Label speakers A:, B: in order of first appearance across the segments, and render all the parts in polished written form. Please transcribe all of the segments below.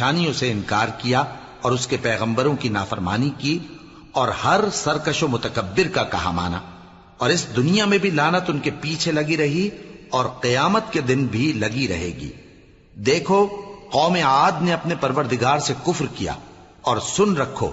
A: نشانیوں سے انکار کیا اور اس کے پیغمبروں کی نافرمانی کی اور ہر سرکش و متکبر کا کہا مانا، اور اس دنیا میں بھی لعنت ان کے پیچھے لگی رہی اور قیامت کے دن بھی لگی رہے گی۔ دیکھو قوم عاد نے اپنے پروردگار سے کفر کیا، اور سن رکھو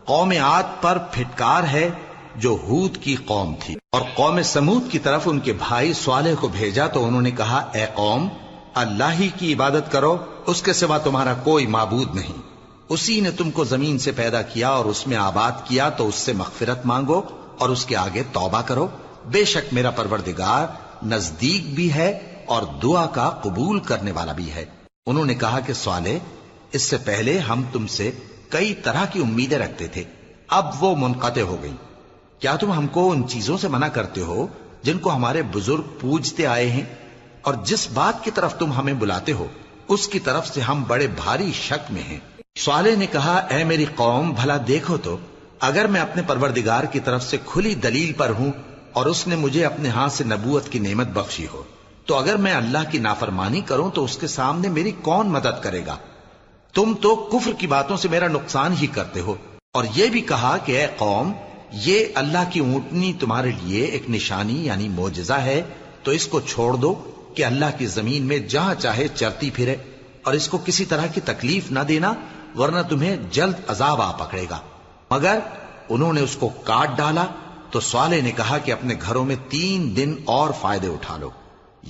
A: قوم عاد پر پھٹکار ہے جو ہود کی قوم تھی۔ اور قوم سمود کی طرف ان کے بھائی صالح کو بھیجا تو انہوں نے کہا، اے قوم، اللہ ہی کی عبادت کرو، اس کے سوا تمہارا کوئی معبود نہیں۔ اسی نے تم کو زمین سے پیدا کیا اور اس میں آباد کیا، تو اس سے مغفرت مانگو اور اس کے آگے توبہ کرو، بے شک میرا پروردگار نزدیک بھی ہے اور دعا کا قبول کرنے والا بھی ہے۔ انہوں نے کہا کہ صالح، اس سے پہلے ہم تم سے کئی طرح کی امیدیں رکھتے تھے، اب وہ منقطع ہو گئی۔ کیا تم ہم کو ان چیزوں سے منع کرتے ہو جن کو ہمارے بزرگ پوجتے آئے ہیں؟ اور جس بات کی طرف تم ہمیں بلاتے ہو اس کی طرف سے ہم بڑے بھاری شک میں ہیں۔ صالح نے کہا، اے میری قوم، بھلا دیکھو تو، اگر میں اپنے پروردگار کی طرف سے کھلی دلیل پر ہوں اور اس نے مجھے اپنے ہاتھ سے نبوت کی نعمت بخشی ہو، تو اگر میں اللہ کی نافرمانی کروں تو اس کے سامنے میری کون مدد کرے گا؟ تم تو کفر کی باتوں سے میرا نقصان ہی کرتے ہو۔ اور یہ بھی کہا کہ اے قوم، یہ اللہ کی اونٹنی تمہارے لیے ایک نشانی یعنی معجزہ ہے، تو اس کو چھوڑ دو کہ اللہ کی زمین میں جہاں چاہے چرتی پھرے، اور اس کو کسی طرح کی تکلیف نہ دینا، ورنہ تمہیں جلد عذاب آ پکڑے گا۔ مگر انہوں نے اس کو کاٹ ڈالا تو صالح نے کہا کہ اپنے گھروں میں 3 دن اور فائدے اٹھا لو،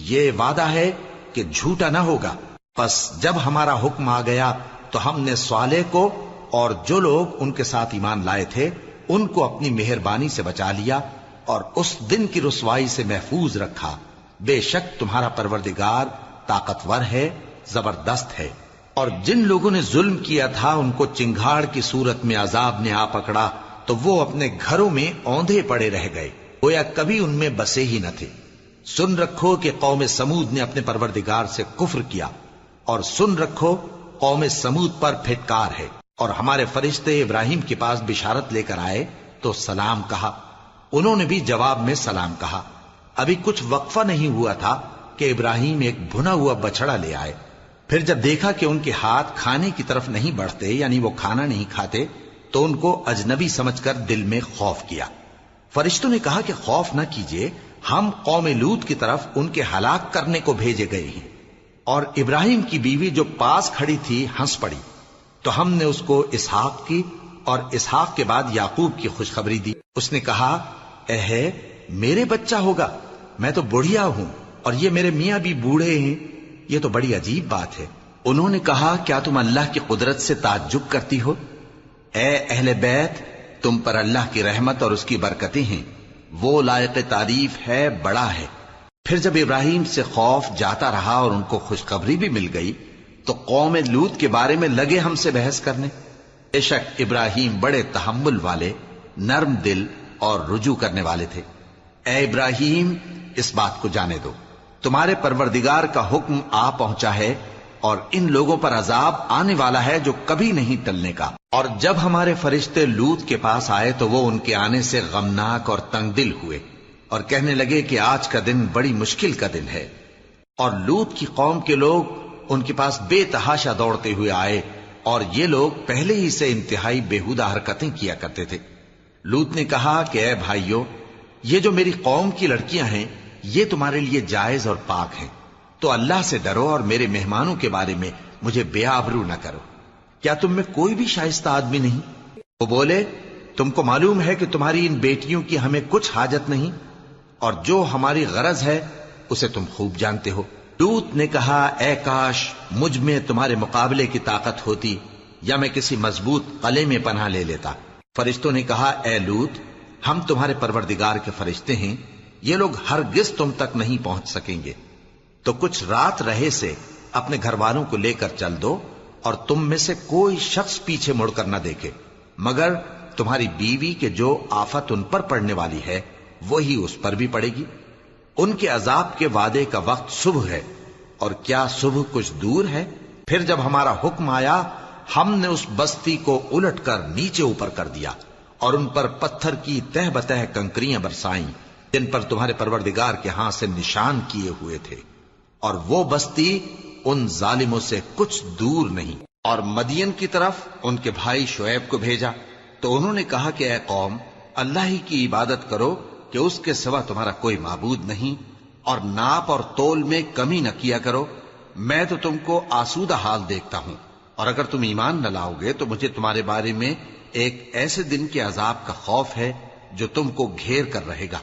A: یہ وعدہ ہے کہ جھوٹا نہ ہوگا۔ پس جب ہمارا حکم آ گیا تو ہم نے صالح کو اور جو لوگ ان کے ساتھ ایمان لائے تھے ان کو اپنی مہربانی سے بچا لیا اور اس دن کی رسوائی سے محفوظ رکھا۔ بے شک تمہارا پروردگار طاقتور ہے، زبردست ہے۔ اور جن لوگوں نے ظلم کیا تھا ان کو چنگھاڑ کی صورت میں عذاب نے آ پکڑا تو وہ اپنے گھروں میں اوندھے پڑے رہ گئے، گویا کبھی ان میں بسے ہی نہ تھے۔ سن رکھو کہ قوم سمود نے اپنے پروردگار سے کفر کیا، اور سن رکھو قوم سمود پر پھٹکار ہے۔ اور ہمارے فرشتے ابراہیم کے پاس بشارت لے کر آئے تو سلام کہا، انہوں نے بھی جواب میں سلام کہا۔ ابھی کچھ وقفہ نہیں ہوا تھا کہ ابراہیم ایک بھنا ہوا بچڑا لے آئے۔ پھر جب دیکھا کہ ان کے ہاتھ کھانے کی طرف نہیں بڑھتے، یعنی وہ کھانا نہیں کھاتے، تو ان کو اجنبی سمجھ کر دل میں خوف کیا۔ فرشتوں نے کہا کہ خوف نہ کیجیے، ہم قوم لوط کی طرف ان کے ہلاک کرنے کو بھیجے گئے ہیں۔ اور ابراہیم کی بیوی جو پاس کھڑی تھی ہنس پڑی، تو ہم نے اس کو اسحاق کی اور اسحاق کے بعد یعقوب کی خوشخبری دی۔ اس نے کہا، اے میرے بچہ ہوگا، میں تو بڑھیا ہوں اور یہ میرے میاں بھی بوڑھے ہیں، یہ تو بڑی عجیب بات ہے۔ انہوں نے کہا، کیا تم اللہ کی قدرت سے تعجب کرتی ہو؟ اے اہل بیت، تم پر اللہ کی رحمت اور اس کی برکتیں ہیں، وہ لائق تعریف ہے، بڑا ہے۔ پھر جب ابراہیم سے خوف جاتا رہا اور ان کو خوشخبری بھی مل گئی تو قوم لوط کے بارے میں لگے ہم سے بحث کرنے۔ بے شک ابراہیم بڑے تحمل والے، نرم دل اور رجوع کرنے والے تھے۔ اے ابراہیم، اس بات کو جانے دو، تمہارے پروردگار کا حکم آ پہنچا ہے اور ان لوگوں پر عذاب آنے والا ہے جو کبھی نہیں ٹلنے کا۔ اور جب ہمارے فرشتے لوط کے پاس آئے تو وہ ان کے آنے سے غمناک اور تنگ دل ہوئے اور کہنے لگے کہ آج کا دن بڑی مشکل کا دن ہے۔ اور لوط کی قوم کے لوگ ان کے پاس بے تحاشا دوڑتے ہوئے آئے، اور یہ لوگ پہلے ہی سے انتہائی بےہودہ حرکتیں کیا کرتے تھے۔ لوط نے کہا کہ اے بھائیو، یہ جو میری قوم کی لڑکیاں ہیں یہ تمہارے لیے جائز اور پاک ہیں، تو اللہ سے ڈرو اور میرے مہمانوں کے بارے میں مجھے بے آبرو نہ کرو۔ کیا تم میں کوئی بھی شائستہ آدمی نہیں؟ وہ بولے، تم کو معلوم ہے کہ تمہاری ان بیٹیوں کی ہمیں کچھ حاجت نہیں، اور جو ہماری غرض ہے اسے تم خوب جانتے ہو۔ لوط نے کہا، اے کاش مجھ میں تمہارے مقابلے کی طاقت ہوتی، یا میں کسی مضبوط قلعے میں پناہ لے لیتا۔ فرشتوں نے کہا، اے لوط، ہم تمہارے پروردگار کے فرشتے ہیں، یہ لوگ ہرگز تم تک نہیں پہنچ سکیں گے، تو کچھ رات رہے سے اپنے گھر والوں کو لے کر چل دو، اور تم میں سے کوئی شخص پیچھے مڑ کر نہ دیکھے، مگر تمہاری بیوی کے جو آفت ان پر پڑنے والی ہے وہی اس پر بھی پڑے گی۔ ان کے عذاب کے وعدے کا وقت صبح ہے، اور کیا صبح کچھ دور ہے؟ پھر جب ہمارا حکم آیا ہم نے اس بستی کو الٹ کر نیچے اوپر کر دیا اور ان پر پتھر کی تہ بتہ کنکریاں برسائیں جن پر تمہارے پروردگار کے ہاں سے نشان کیے ہوئے تھے، اور وہ بستی ان ظالموں سے کچھ دور نہیں۔ اور مدین کی طرف ان کے بھائی شعیب کو بھیجا تو انہوں نے کہا کہ اے قوم، اللہ ہی کی عبادت کرو کہ اس کے سوا تمہارا کوئی معبود نہیں، اور ناپ اور تول میں کمی نہ کیا کرو، میں تو تم کو آسودہ حال دیکھتا ہوں، اور اگر تم ایمان نہ لاؤ گے تو مجھے تمہارے بارے میں ایک ایسے دن کے عذاب کا خوف ہے جو تم کو گھیر کر رہے گا۔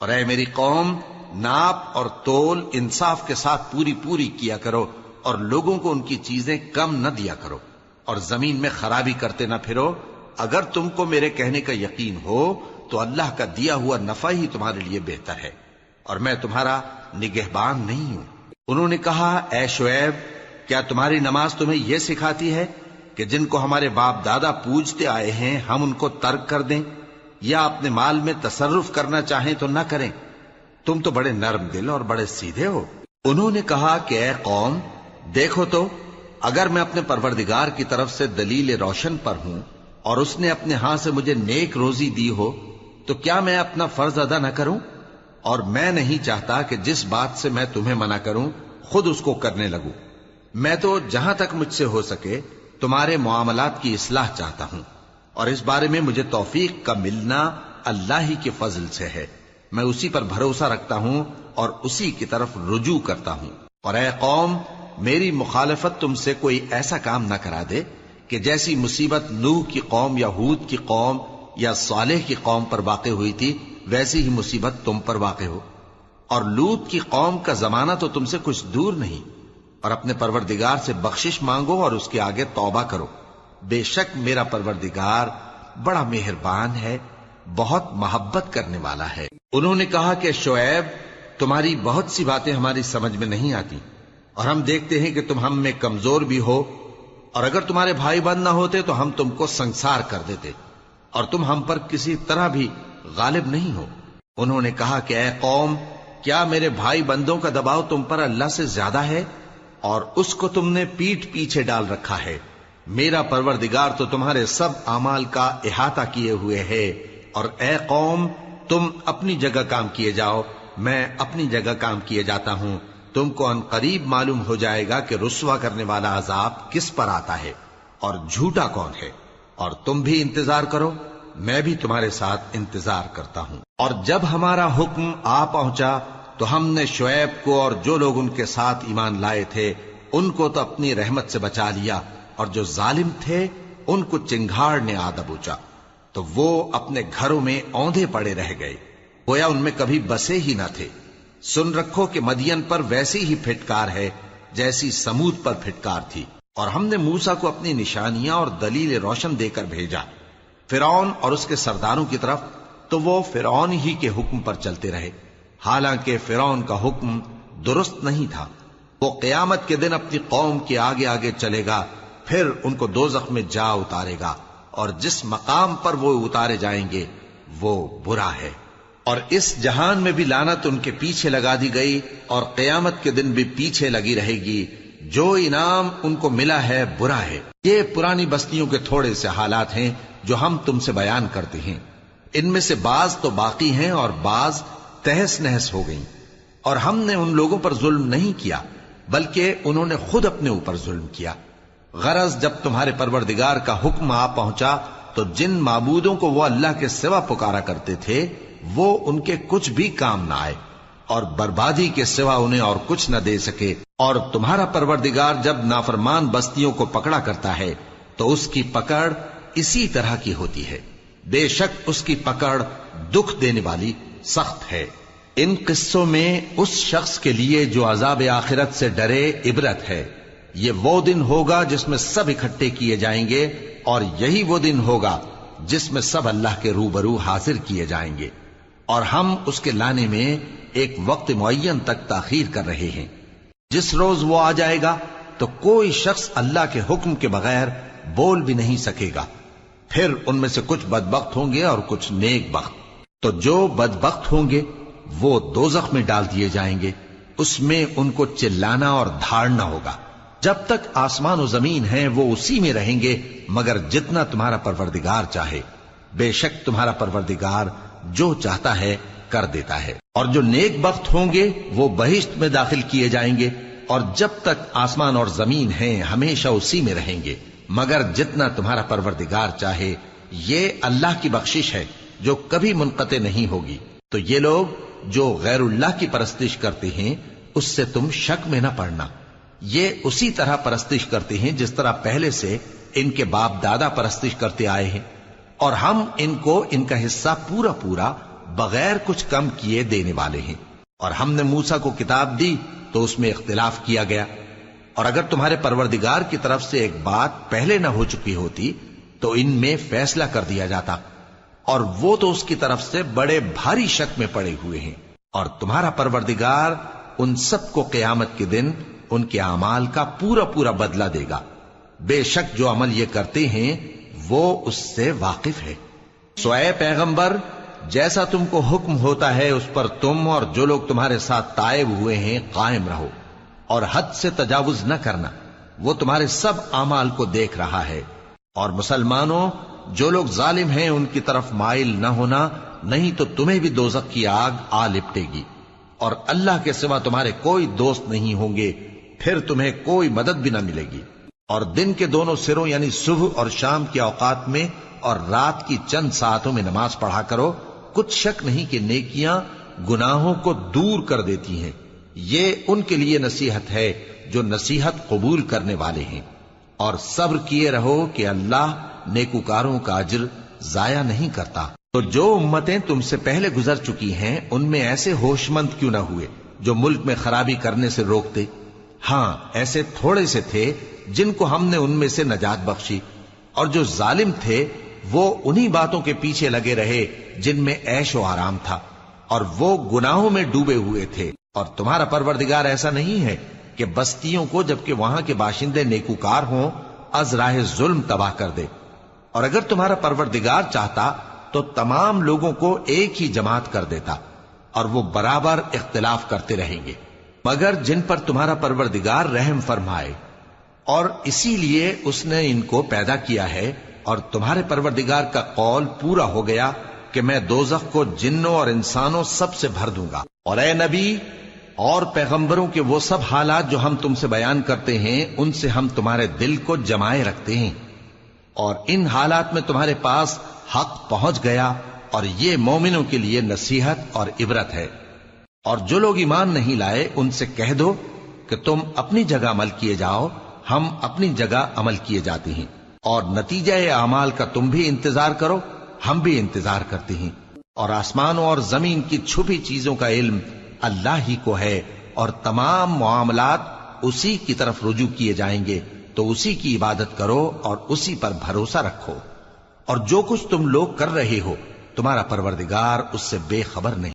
A: اور اے میری قوم، ناپ اور تول انصاف کے ساتھ پوری کیا کرو، اور لوگوں کو ان کی چیزیں کم نہ دیا کرو، اور زمین میں خرابی کرتے نہ پھرو۔ اگر تم کو میرے کہنے کا یقین ہو تو اللہ کا دیا ہوا نفع ہی تمہارے لیے بہتر ہے، اور میں تمہارا نگہبان نہیں ہوں۔ انہوں نے کہا، اے شعیب، کیا تمہاری نماز تمہیں یہ سکھاتی ہے کہ جن کو ہمارے باپ دادا پوجتے آئے ہیں ہم ان کو ترک کر دیں، یا اپنے مال میں تصرف کرنا چاہیں تو نہ کریں؟ تم تو بڑے نرم دل اور بڑے سیدھے ہو۔ انہوں نے کہا کہ اے قوم، دیکھو تو، اگر میں اپنے پروردگار کی طرف سے دلیل روشن پر ہوں اور اس نے اپنے ہاں سے مجھے نیک روزی دی ہو تو کیا میں اپنا فرض ادا نہ کروں؟ اور میں نہیں چاہتا کہ جس بات سے میں تمہیں منع کروں خود اس کو کرنے لگوں۔ میں تو جہاں تک مجھ سے ہو سکے تمہارے معاملات کی اصلاح چاہتا ہوں، اور اس بارے میں مجھے توفیق کا ملنا اللہ ہی کے فضل سے ہے۔ میں اسی پر بھروسہ رکھتا ہوں اور اسی کی طرف رجوع کرتا ہوں۔ اور اے قوم، میری مخالفت تم سے کوئی ایسا کام نہ کرا دے کہ جیسی مصیبت نوح کی قوم یا ہود کی قوم یا صالح کی قوم پر واقع ہوئی تھی ویسی ہی مصیبت تم پر واقع ہو۔ اور لوط کی قوم کا زمانہ تو تم سے کچھ دور نہیں، اور اپنے پروردگار سے بخشش مانگو اور اس کے آگے توبہ کرو، بے شک میرا پروردگار بڑا مہربان ہے، بہت محبت کرنے والا ہے۔ انہوں نے کہا کہ شعیب، تمہاری بہت سی باتیں ہماری سمجھ میں نہیں آتی، اور ہم دیکھتے ہیں کہ تم ہم میں کمزور بھی ہو، اور اگر تمہارے بھائی بند نہ ہوتے تو ہم تم کو سنسار کر دیتے، اور تم ہم پر کسی طرح بھی غالب نہیں ہو۔ انہوں نے کہا کہ اے قوم، کیا میرے بھائی بندوں کا دباؤ تم پر اللہ سے زیادہ ہے، اور اس کو تم نے پیٹھ پیچھے ڈال رکھا ہے؟ میرا پروردگار تو تمہارے سب اعمال کا احاطہ کیے ہوئے ہے۔ اور اے قوم، تم اپنی جگہ کام کیے جاؤ، میں اپنی جگہ کام کیے جاتا ہوں۔ تم کو ان قریب معلوم ہو جائے گا کہ رسوا کرنے والا عذاب کس پر آتا ہے اور جھوٹا کون ہے، اور تم بھی انتظار کرو، میں بھی تمہارے ساتھ انتظار کرتا ہوں۔ اور جب ہمارا حکم آ پہنچا تو ہم نے شعیب کو اور جو لوگ ان کے ساتھ ایمان لائے تھے ان کو تو اپنی رحمت سے بچا لیا، اور جو ظالم تھے ان کو چنگھاڑ نے آ دبوچا، تو وہ اپنے گھروں میں اوندھے پڑے رہ گئے، گویا ان میں کبھی بسے ہی نہ تھے۔ سن رکھو کہ مدین پر ویسی ہی پھٹکار ہے جیسی سمود پر پھٹکار تھی۔ اور ہم نے موسیٰ کو اپنی نشانیاں اور دلیل روشن دے کر بھیجا فرعون اور اس کے سرداروں کی طرف، تو وہ فرعون ہی کے حکم پر چلتے رہے، حالانکہ فرعون کا حکم درست نہیں تھا۔ وہ قیامت کے دن اپنی قوم کے آگے آگے چلے گا، پھر ان کو دوزخ میں جا اتارے گا، اور جس مقام پر وہ اتارے جائیں گے وہ برا ہے۔ اور اس جہان میں بھی لعنت ان کے پیچھے لگا دی گئی، اور قیامت کے دن بھی پیچھے لگی رہے گی۔ جو انعام ان کو ملا ہے برا ہے۔ یہ پرانی بستیوں کے تھوڑے سے حالات ہیں جو ہم تم سے بیان کرتے ہیں، ان میں سے بعض تو باقی ہیں اور بعض تہس نہس ہو گئیں۔ اور ہم نے ان لوگوں پر ظلم نہیں کیا بلکہ انہوں نے خود اپنے اوپر ظلم کیا۔ غرض جب تمہارے پروردگار کا حکم آ پہنچا تو جن معبودوں کو وہ اللہ کے سوا پکارا کرتے تھے وہ ان کے کچھ بھی کام نہ آئے، اور بربادی کے سوا انہیں اور کچھ نہ دے سکے۔ اور تمہارا پروردگار جب نافرمان بستیوں کو پکڑا کرتا ہے تو اس کی پکڑ اسی طرح کی ہوتی ہے، بے شک اس کی پکڑ دکھ دینے والی سخت ہے۔ ان قصوں میں اس شخص کے لیے جو عذاب آخرت سے ڈرے عبرت ہے۔ یہ وہ دن ہوگا جس میں سب اکٹھے کیے جائیں گے، اور یہی وہ دن ہوگا جس میں سب اللہ کے روبرو حاضر کیے جائیں گے، اور ہم اس کے لانے میں ایک وقت معین تک تاخیر کر رہے ہیں۔ جس روز وہ آ جائے گا تو کوئی شخص اللہ کے حکم کے بغیر بول بھی نہیں سکے گا۔ پھر ان میں سے کچھ بدبخت ہوں گے اور کچھ نیک بخت۔ تو جو بدبخت ہوں گے وہ دوزخ میں ڈال دیے جائیں گے، اس میں ان کو چلانا اور دھاڑنا ہوگا۔ جب تک آسمان و زمین ہیں وہ اسی میں رہیں گے مگر جتنا تمہارا پروردگار چاہے، بے شک تمہارا پروردگار جو چاہتا ہے کر دیتا ہے۔ اور جو نیک بخت ہوں گے وہ بہشت میں داخل کیے جائیں گے، اور جب تک آسمان اور زمین ہیں ہمیشہ اسی میں رہیں گے۔ مگر جتنا تمہارا پروردگار چاہے، یہ اللہ کی بخشش ہے جو کبھی منقطع نہیں ہوگی۔ تو یہ لوگ جو غیر اللہ کی پرستش کرتے ہیں اس سے تم شک میں نہ پڑنا، یہ اسی طرح پرستش کرتے ہیں جس طرح پہلے سے ان کے باپ دادا پرستش کرتے آئے ہیں، اور ہم ان کو ان کا حصہ پورا پورا بغیر کچھ کم کیے دینے والے ہیں۔ اور ہم نے موسیٰ کو کتاب دی تو اس میں اختلاف کیا گیا، اور اگر تمہارے پروردگار کی طرف سے ایک بات پہلے نہ ہو چکی ہوتی تو ان میں فیصلہ کر دیا جاتا، اور وہ تو اس کی طرف سے بڑے بھاری شک میں پڑے ہوئے ہیں۔ اور تمہارا پروردگار ان سب کو قیامت کے دن ان کے اعمال کا پورا پورا بدلہ دے گا، بے شک جو عمل یہ کرتے ہیں وہ اس سے واقف ہے۔ سو اے پیغمبر، جیسا تم کو حکم ہوتا ہے اس پر تم اور جو لوگ تمہارے ساتھ تائب ہوئے ہیں قائم رہو، اور حد سے تجاوز نہ کرنا، وہ تمہارے سب اعمال کو دیکھ رہا ہے۔ اور مسلمانوں، جو لوگ ظالم ہیں ان کی طرف مائل نہ ہونا، نہیں تو تمہیں بھی دوزخ کی آگ آ لپٹے گی، اور اللہ کے سوا تمہارے کوئی دوست نہیں ہوں گے، پھر تمہیں کوئی مدد بھی نہ ملے گی۔ اور دن کے دونوں سروں یعنی صبح اور شام کے اوقات میں اور رات کی چند ساعتوں میں نماز پڑھا کرو، کچھ شک نہیں کہ نیکیاں گناہوں کو دور کر دیتی ہیں۔ یہ ان کے لیے نصیحت ہے جو نصیحت قبول کرنے والے ہیں، اور صبر کیے رہو کہ اللہ نیکوکاروں کا اجر ضائع نہیں کرتا۔ تو جو امتیں تم سے پہلے گزر چکی ہیں ان میں ایسے ہوش مند کیوں نہ ہوئے جو ملک میں خرابی کرنے سے روکتے؟ ہاں، ایسے تھوڑے سے تھے جن کو ہم نے ان میں سے نجات بخشی، اور جو ظالم تھے وہ انہی باتوں کے پیچھے لگے رہے جن میں عیش و آرام تھا، اور وہ گناہوں میں ڈوبے ہوئے تھے۔ اور تمہارا پروردگار ایسا نہیں ہے کہ بستیوں کو جبکہ وہاں کے باشندے نیکوکار ہوں از راہ ظلم تباہ کر دے، اور اگر تمہارا پروردگار چاہتا تو تمام لوگوں کو ایک ہی جماعت کر دیتا، اور وہ برابر اختلاف کرتے رہیں گے، مگر جن پر تمہارا پروردگار رحم فرمائے، اور اسی لیے اس نے ان کو پیدا کیا ہے۔ اور تمہارے پروردگار کا قول پورا ہو گیا کہ میں دوزخ کو جنوں اور انسانوں سب سے بھر دوں گا۔ اور اے نبی اور پیغمبروں کے وہ سب حالات جو ہم تم سے بیان کرتے ہیں ان سے ہم تمہارے دل کو جمائے رکھتے ہیں، اور ان حالات میں تمہارے پاس حق پہنچ گیا، اور یہ مومنوں کے لیے نصیحت اور عبرت ہے۔ اور جو لوگ ایمان نہیں لائے ان سے کہہ دو کہ تم اپنی جگہ عمل کیے جاؤ، ہم اپنی جگہ عمل کیے جاتے ہیں، اور نتیجہ اعمال کا تم بھی انتظار کرو، ہم بھی انتظار کرتے ہیں۔ اور آسمانوں اور زمین کی چھپی چیزوں کا علم اللہ ہی کو ہے، اور تمام معاملات اسی کی طرف رجوع کیے جائیں گے، تو اسی کی عبادت کرو اور اسی پر بھروسہ رکھو، اور جو کچھ تم لوگ کر رہے ہو تمہارا پروردگار اس سے بے خبر نہیں۔